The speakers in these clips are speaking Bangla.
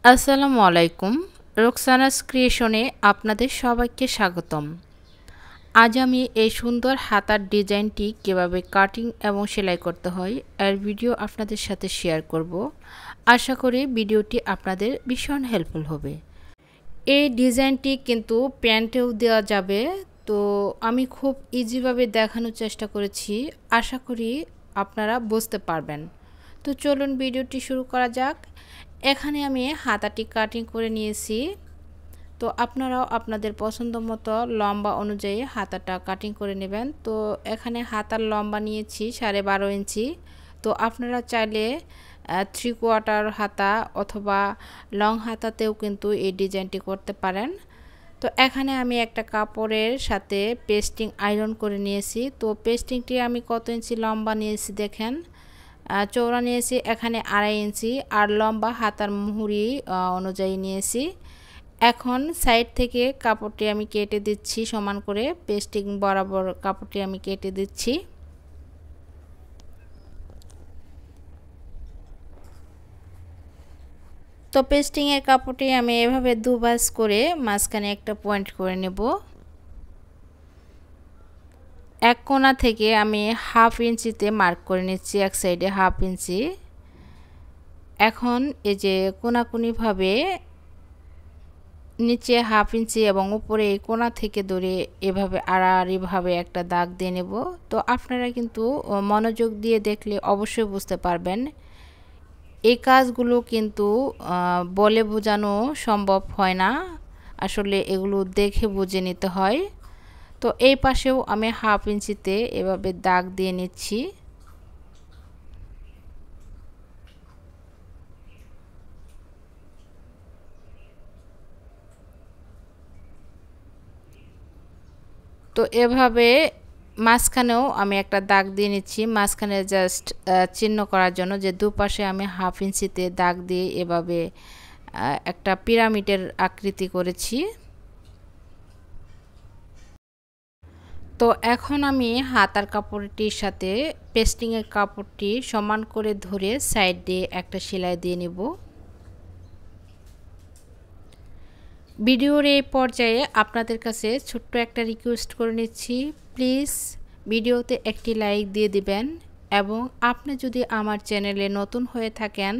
আসসালামু আলাইকুম। রোকসানাস ক্রিয়েশনে আপনাদের সবাইকে স্বাগতম। আজ আমি এই সুন্দর হাতার ডিজাইনটি কিভাবে কাটিং এবং সেলাই করতে হয় এর ভিডিও আপনাদের সাথে শেয়ার করব। আশা করি ভিডিওটি আপনাদের ভীষণ হেল্পফুল হবে। এই ডিজাইনটি কিন্তু প্যান্টেও দেওয়া যাবে, তো আমি খুব ইজিভাবে দেখানোর চেষ্টা করেছি। আশা করি আপনারা বুঝতে পারবেন। তো চলুন ভিডিওটি শুরু করা যাক। এখানে আমি হাতাটি কাটিং করে নিয়েছি। তো আপনারাও আপনাদের পছন্দ মতো লম্বা অনুযায়ী হাতাটা কাটিং করে নেবেন। তো এখানে হাতার লম্বা নিয়েছি 12.5 ইঞ্চি। তো আপনারা চাইলে 3/4 হাতা অথবা লং হাতাতেও কিন্তু এই ডিজাইনটি করতে পারেন। তো এখানে আমি একটা কাপড়ের সাথে পেস্টিং আয়রন করে নিয়েছি। তো পেস্টিংটি আমি কত ইঞ্চি লম্বা নিয়েছি দেখেন, চওড়া নিয়েছি এখানে 2.5 ইঞ্চি আর লম্বা হাতার মুহুরি অনুযায়ী নিয়েছি। এখন সাইড থেকে কাপড়টি আমি কেটে দিচ্ছি সমান করে, পেস্টিং বরাবর কাপড়টি আমি কেটে দিচ্ছি। তো পেস্টিংয়ের কাপড়টি আমি এভাবে দুভাঁজ করে মাঝখানে একটা পয়েন্ট করে নেব। এক কোণা থেকে আমি 1/2 ইঞ্চিতে মার্ক করে নিচ্ছি, এক সাইডে 1/2 ইঞ্চি। এখন এই যে কোণাকুনিভাবে নিচে 1/2 ইঞ্চি এবং উপরে এই কোণা থেকে ধরে এভাবে আড়াআড়িভাবে একটা দাগ দিয়ে নেব। তো আপনারা কিন্তু মনোযোগ দিয়ে দেখলে অবশ্যই বুঝতে পারবেন। এই কাজগুলো কিন্তু বলে বোঝানো সম্ভব হয় না, আসলে এগুলো দেখে বুঝে নিতে হয়। তো এই পাশেও আমি 1/2 ইঞ্চিতে এভাবে দাগ দিয়ে নিচ্ছি। তো এভাবে মাঝখানেও আমি একটা দাগ দিয়ে নিচ্ছি, মাঝখানে জাস্ট চিহ্ন করার জন্য যে দুপাশে আমি 1/2 ইঞ্চিতে দাগ দিয়ে এভাবে একটা পিরামিডের আকৃতি করেছি। তো এখন আমি হাতার কাপড়টির সাথে পেস্টিংয়ের কাপড়টি সমান করে ধরে সাইড দিয়ে একটা সেলাই দিয়ে নেব। ভিডিওর এই পর্যায়ে আপনাদের কাছে ছোট্ট একটা রিকোয়েস্ট করে নিচ্ছি, প্লিজ ভিডিওতে একটি লাইক দিয়ে দিবেন এবং আপনি যদি আমার চ্যানেলে নতুন হয়ে থাকেন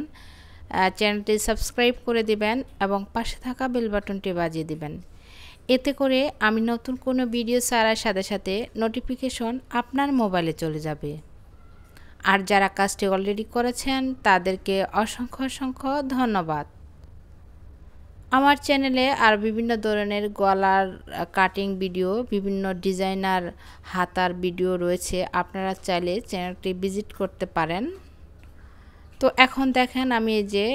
চ্যানেলটি সাবস্ক্রাইব করে দিবেন এবং পাশে থাকা বেল বাটনটি বাজিয়ে দিবেন। এতে করে আমি নতুন কোনো ভিডিও ছাড়ার সাথে সাথে নোটিফিকেশন আপনার মোবাইলে চলে যাবে। আর যারা কাজটি অলরেডি করেছেন তাদেরকে অসংখ্য অসংখ্য ধন্যবাদ। আমার চ্যানেলে আর বিভিন্ন ধরনের গলার কাটিং ভিডিও, বিভিন্ন ডিজাইনার হাতার ভিডিও রয়েছে, আপনারা চাইলে চ্যানেলটি ভিজিট করতে পারেন। তো এখন দেখেন আমি এই যে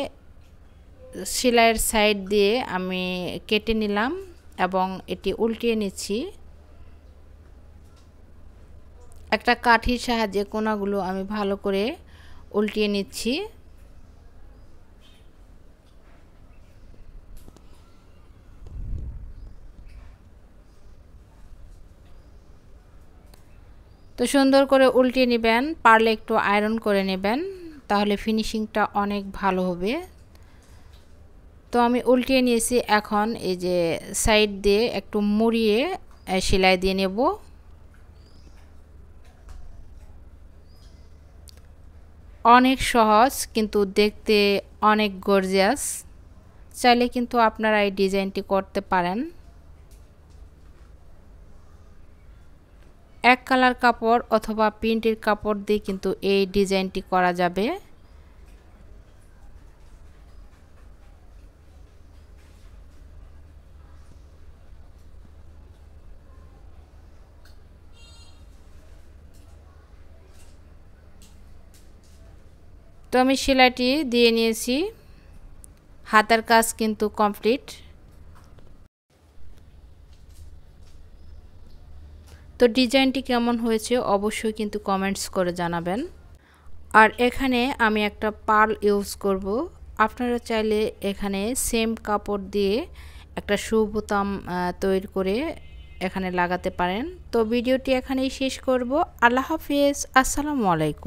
সেলাইয়ের সাইড দিয়ে আমি কেটে নিলাম এবং এটি উল্টিয়ে নিচ্ছি। একটা কাঠির সাহায্যে কোণাগুলো আমি ভালো করে উল্টিয়ে নিচ্ছি। তো সুন্দর করে উল্টিয়ে নেবেন, পারলে একটু আয়রন করে নেবেন, তাহলে ফিনিশিংটা অনেক ভালো হবে। তো আমি উল্টিয়ে নিয়েছি, এখন এই যে সাইড দিয়ে একটু মুড়িয়ে সেলাই দিয়ে নেব। অনেক সহজ কিন্তু দেখতে অনেক গর্জিয়াস। চাইলে কিন্তু আপনারা এই ডিজাইনটি করতে পারেন। এক কালার কাপড় অথবা প্রিন্টের কাপড় দিয়ে কিন্তু এই ডিজাইনটি করা যাবে। তো আমি সেলাইটি দিয়ে নিয়েছি, হাতার কাজ কিন্তু কমপ্লিট। তো ডিজাইনটি কেমন হয়েছে অবশ্যই কিন্তু কমেন্টস করে জানাবেন। আর এখানে আমি একটা পার্ল ইউজ করব। আপনারা চাইলে এখানে সেম কাপড় দিয়ে একটা শু বোতাম তৈরি করে এখানে লাগাতে পারেন। তো ভিডিওটি এখানেই শেষ করব। আল্লাহ হাফেজ, আসসালামু আলাইকুম।